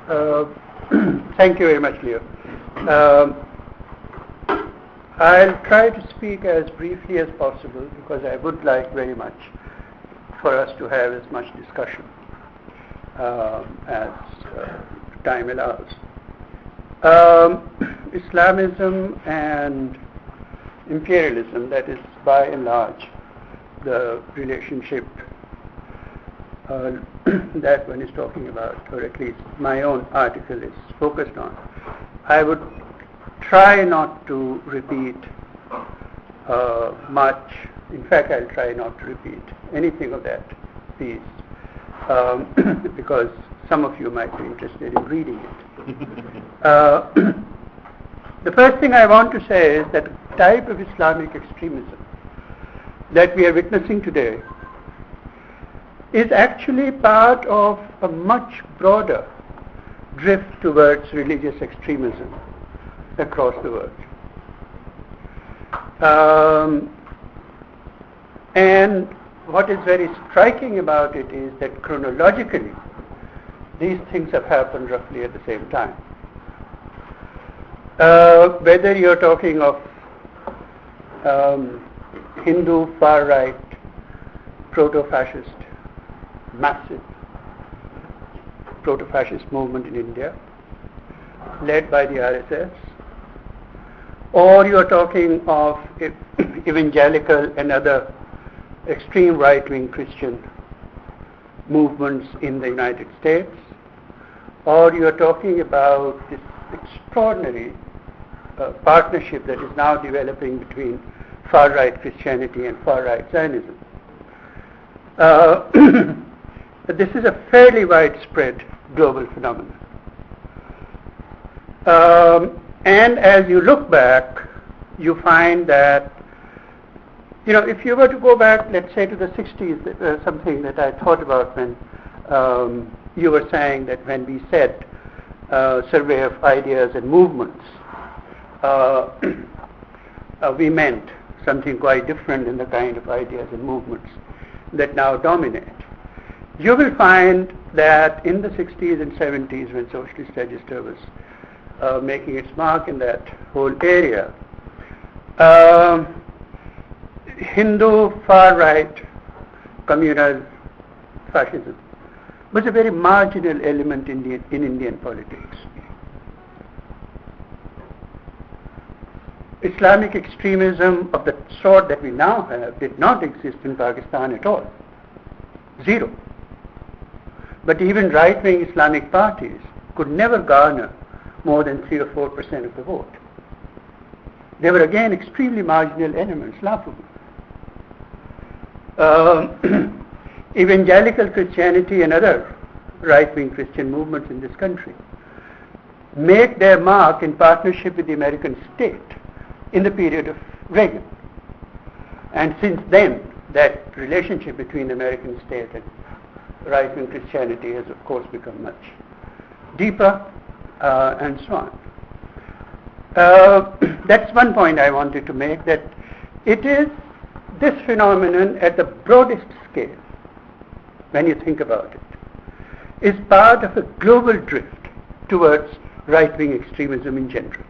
Uh, Thank you very much, Leo. I'll try to speak as briefly as possible because I would like very much for us to have as much discussion as time allows. Islamism and imperialism, that is by and large the relationship that one is talking about, or at least my own article is focused on. I would try not to repeat much. In fact, I'll try not to repeat anything of that piece because some of you might be interested in reading it. The first thing I want to say is that the type of Islamic extremism that we are witnessing today is actually part of a much broader drift towards religious extremism across the world. And what is very striking about it is that chronologically these things have happened roughly at the same time. Whether you're talking of Hindu far-right proto-fascist, massive proto-fascist movement in India led by the RSS, or you're talking of evangelical and other extreme right-wing Christian movements in the United States, or you're talking about this extraordinary partnership that is now developing between far-right Christianity and far-right Zionism. But this is a fairly widespread global phenomenon. And as you look back, you find that, if you were to go back, let's say to the 60s, something that I thought about when you were saying that when we said survey of ideas and movements, we meant something quite different in the kind of ideas and movements that now dominate. You will find that in the 60s and 70s, when Socialist Register was making its mark in that whole area, Hindu far-right communal fascism was a very marginal element in Indian politics. Islamic extremism of the sort that we now have did not exist in Pakistan at all. Zero. But even right-wing Islamic parties could never garner more than 3 or 4% of the vote. They were again extremely marginal elements, laughable. Evangelical Christianity and other right-wing Christian movements in this country make their mark in partnership with the American state in the period of Reagan. And since then, that relationship between the American state and right-wing Christianity has, of course, become much deeper, and so on. That's one point I wanted to make, that it is this phenomenon at the broadest scale, when you think about it, is part of a global drift towards right-wing extremism in general,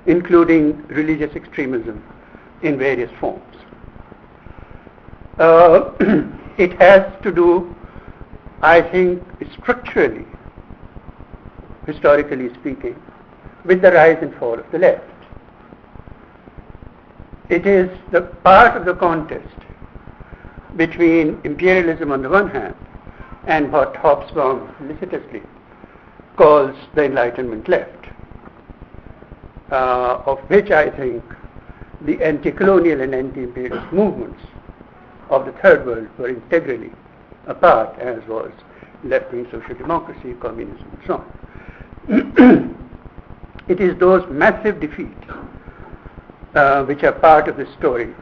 including religious extremism in various forms. It has to do, I think, structurally, historically speaking, with the rise and fall of the left. It is the part of the contest between imperialism on the one hand and what Hobsbawm felicitously calls the Enlightenment left, of which I think the anti-colonial and anti-imperialist movements of the Third World were integrally a part, as was left-wing social democracy, communism, and so on. It is those massive defeats which are part of the story,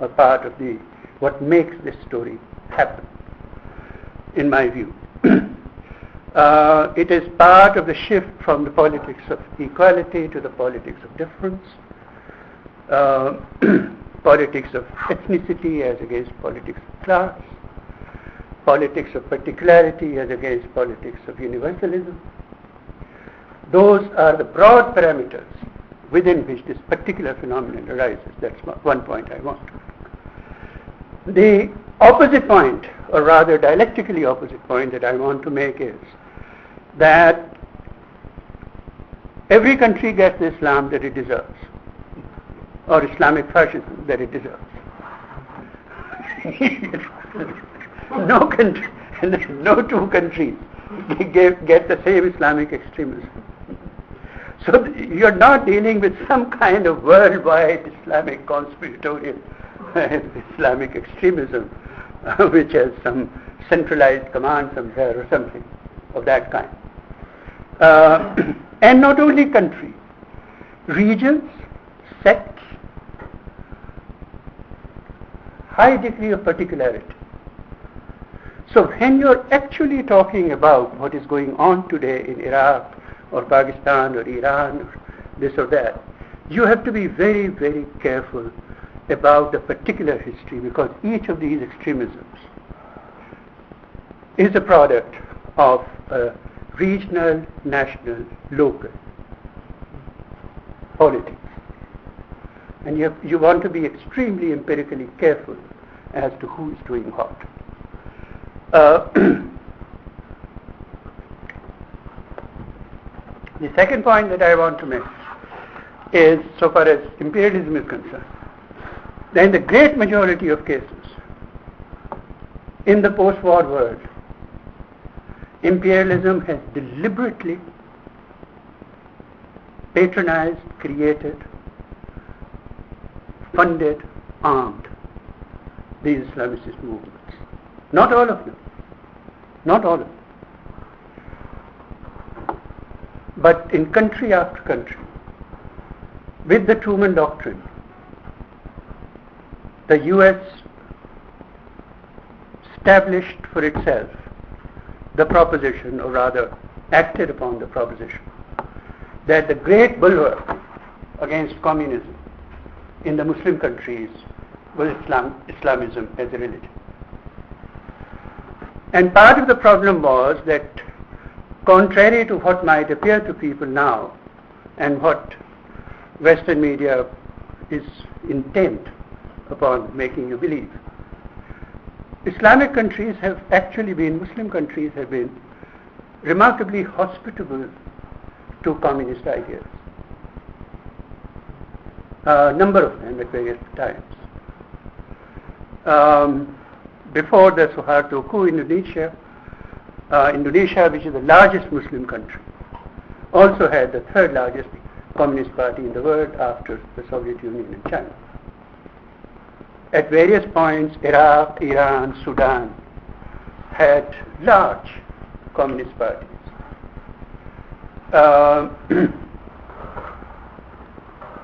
or part of what makes this story happen, in my view. It is part of the shift from the politics of equality to the politics of difference, politics of ethnicity as against politics of class, politics of particularity as against politics of universalism, Those are the broad parameters within which this particular phenomenon arises. That's one point I want to make. The opposite point, or rather dialectically opposite point that I want to make is that every country gets the Islam that it deserves, or Islamic fascism that it deserves. No country, no two countries get the same Islamic extremism. So you're not dealing with some kind of worldwide Islamic conspiratorial Islamic extremism, which has some centralized command somewhere or something of that kind. And not only countries, regions, sects, high degree of particularity. So when you're actually talking about what is going on today in Iraq or Pakistan or Iran or this or that, you have to be very, very careful about the particular history, because each of these extremisms is a product of regional, national, local politics. And you want to be extremely empirically careful as to who is doing what. The second point that I want to make is, so far as imperialism is concerned, that in the great majority of cases in the post-war world, imperialism has deliberately patronized, created, funded, armed these Islamist movements. Not all of them. Not all of them. But in country after country, with the Truman Doctrine, the US established for itself the proposition, or rather acted upon the proposition, that the great bulwark against communism in the Muslim countries was Islamism as a religion. And part of the problem was that, contrary to what might appear to people now and what Western media is intent upon making you believe, Islamic countries have actually been, Muslim countries have been remarkably hospitable to communist ideas. A number of them at various times. Before the Suharto coup, Indonesia, which is the largest Muslim country, also had the third largest communist party in the world after the Soviet Union and China. At various points, Iraq, Iran, Sudan had large communist parties.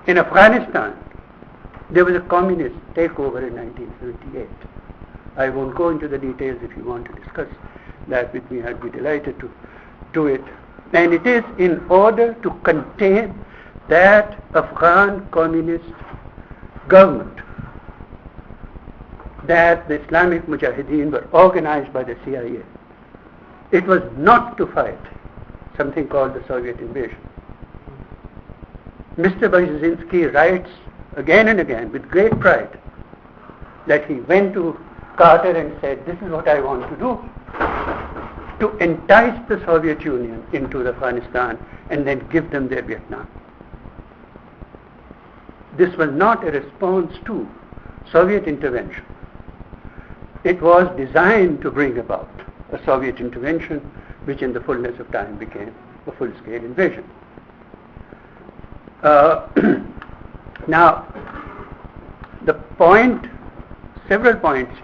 In Afghanistan, there was a communist takeover in 1978. I won't go into the details. If you want to discuss that with me, I'd be delighted to do it. And it is in order to contain that Afghan communist government that the Islamic Mujahideen were organized by the CIA. It was not to fight something called the Soviet invasion. Mr. Brzezinski writes again and again with great pride that he went to Carter and said, this is what I want to do, to entice the Soviet Union into Afghanistan and then give them their Vietnam. This was not a response to Soviet intervention. It was designed to bring about a Soviet intervention, which in the fullness of time became a full-scale invasion. Now, the point, several points.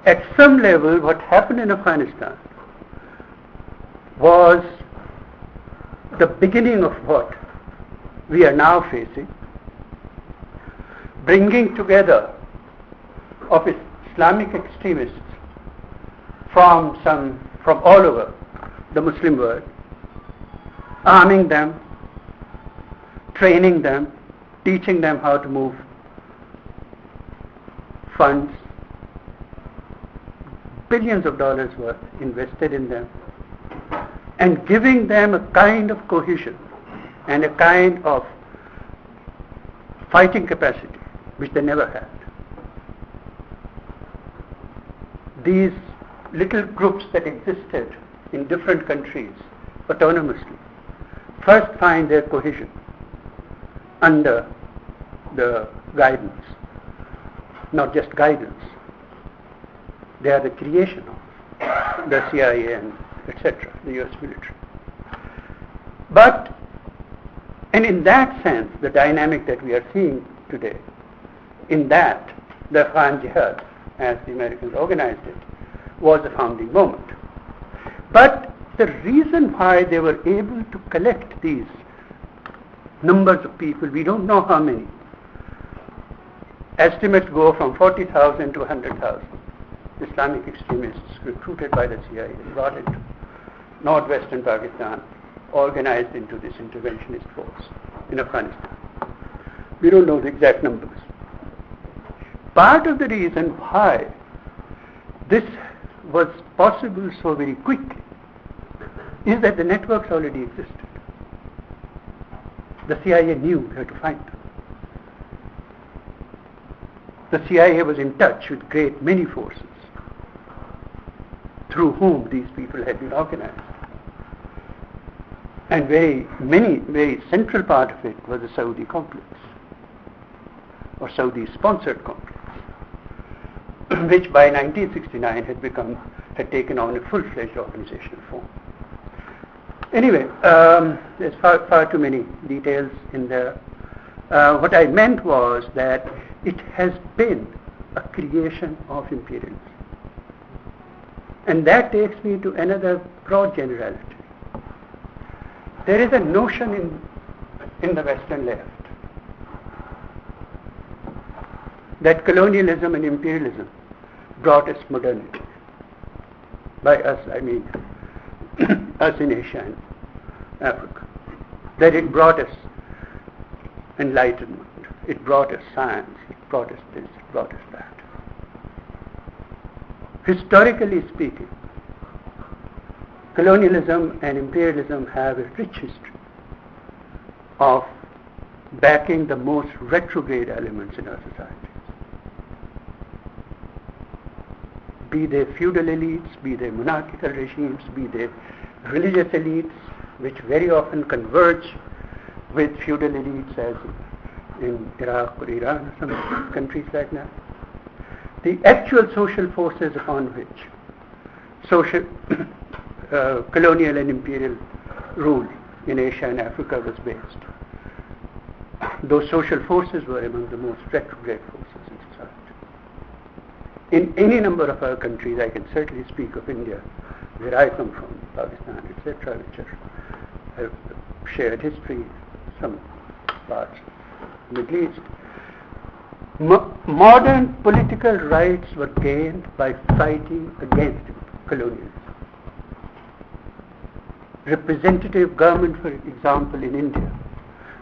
At some level, what happened in Afghanistan was the beginning of what we are now facing, bringing together of Islamic extremists from all over the Muslim world, arming them, training them, teaching them how to move funds. Billions of dollars were invested in them. and giving them a kind of cohesion and a kind of fighting capacity which they never had. These little groups that existed in different countries autonomously first find their cohesion under the guidance, not just guidance. They are the creation of the CIA and etc., the US military. And in that sense, the dynamic that we are seeing today, in that the Afghan Jihad, as the Americans organized it, was a founding moment. But the reason why they were able to collect these numbers of people, we don't know how many. Estimates go from 40,000 to 100,000 Islamic extremists recruited by the CIA, brought into northwestern Pakistan, organized into this interventionist force in Afghanistan. We don't know the exact numbers. Part of the reason why this was possible so very quickly is that the networks already existed. The CIA knew where to find them. The CIA was in touch with great many forces through whom these people had been organized. And very central part of it was the Saudi complex, or Saudi-sponsored complex, which by 1969 had taken on a full-fledged organizational form. Anyway, there's far too many details in there. What I meant was that it has been a creation of imperialism. And that takes me to another broad generality. There is a notion in the Western left that colonialism and imperialism brought us modernity. By us, I mean us in Asia and Africa. That it brought us enlightenment, it brought us science, it brought us this, it brought us that. Historically speaking, colonialism and imperialism have a rich history of backing the most retrograde elements in our society. Be they feudal elites, be they monarchical regimes, be they religious elites, which very often converge with feudal elites as in Iraq or Iran or some countries like that. The actual social forces upon which colonial and imperial rule in Asia and Africa was based, those social forces were among the most retrograde forces in society. In any number of our countries, I can certainly speak of India, where I come from, Pakistan, etc., which have shared history, some parts of the Middle East. Modern political rights were gained by fighting against colonialism. Representative government, for example, in India,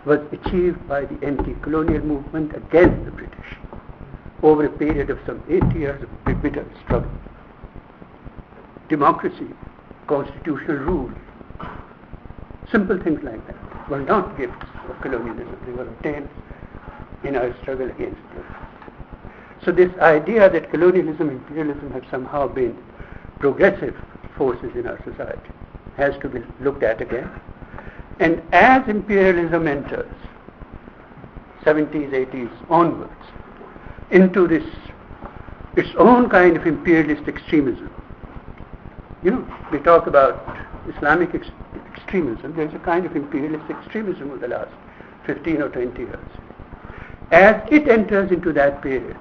was achieved by the anti-colonial movement against the British over a period of some 8 years of bitter struggle. Democracy, constitutional rule, simple things like that were not gifts of colonialism. They were obtained in our struggle against it. So this idea that colonialism and imperialism have somehow been progressive forces in our society has to be looked at again. And as imperialism enters 70s, 80s onwards into this its own kind of imperialist extremism. You know, we talk about Islamic extremism. There's a kind of imperialist extremism of the last 15 or 20 years. As it enters into that period,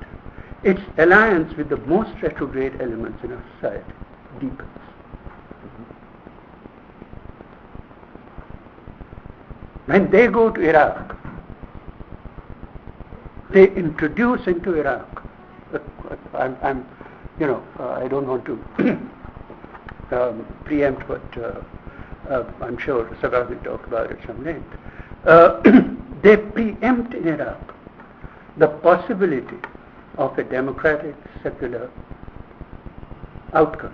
its alliance with the most retrograde elements in our society deepens. When they go to Iraq, they introduce into Iraq, I don't want to preempt what I'm sure Sagar will talk about at some length. They preempt in Iraq the possibility of a democratic, secular outcome.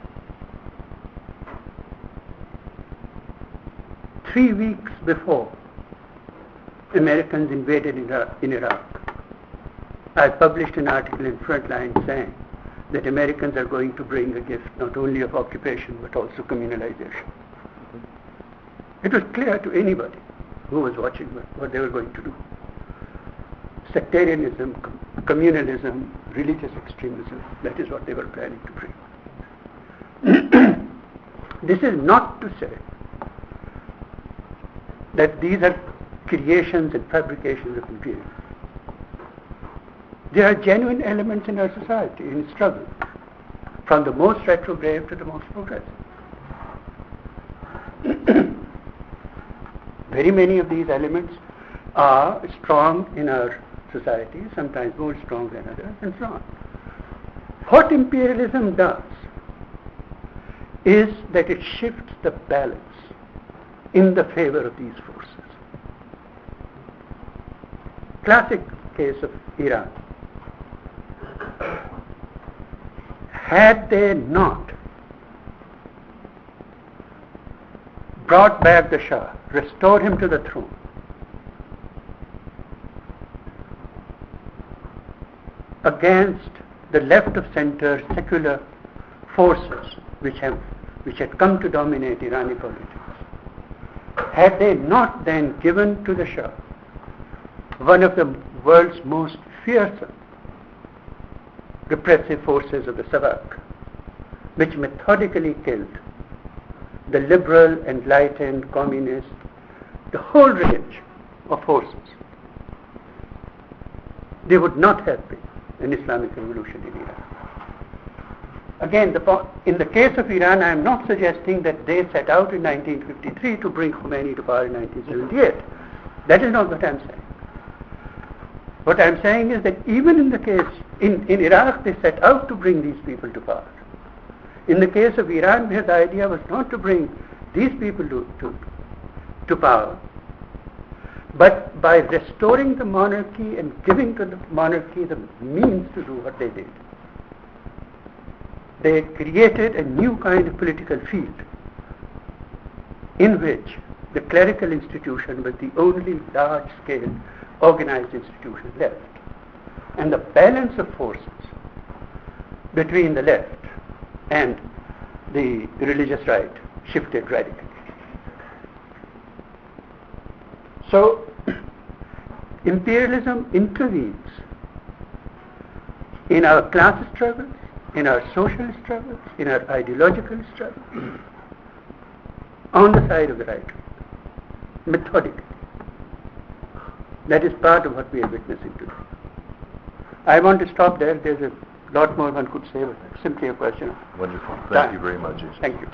3 weeks before Americans invaded in Iraq, I published an article in Frontline saying that Americans are going to bring a gift not only of occupation but also communalization. It was clear to anybody who was watching what they were going to do. Sectarianism, communalism, religious extremism, that is what they were planning to bring. This is not to say that these are creations and fabrications of imperialism. There are genuine elements in our society, in struggle, from the most retrograde to the most progressive. Very many of these elements are strong in our society, sometimes more strong than others, and so on. What imperialism does is that it shifts the balance in the favor of these forces. Classic case of Iran. Had they not brought back the Shah, restored him to the throne, against the left of center secular forces which had come to dominate Irani politics, had they not then given to the Shah one of the world's most fearsome repressive forces of the Savak, which methodically killed the liberal, enlightened, communist, the whole range of forces, there would not have been an Islamic revolution in Iran. Again, in the case of Iran, I am not suggesting that they set out in 1953 to bring Khomeini to power in 1978. That is not what I am saying. What I am saying is that even in the case, in Iraq, they set out to bring these people to power. In the case of Iran, where the idea was not to bring these people to power, but by restoring the monarchy and giving to the monarchy the means to do what they did, they created a new kind of political field in which the clerical institution was the only large-scale organized institution left. And the balance of forces between the left and the religious right shifted radically. So, imperialism intervenes in our class struggles, in our social struggles, in our ideological struggles, on the side of the right, methodically. That is part of what we are witnessing today. I want to stop there. There's a lot more one could say, but simply a question of Wonderful. Thank you very much. Thank you.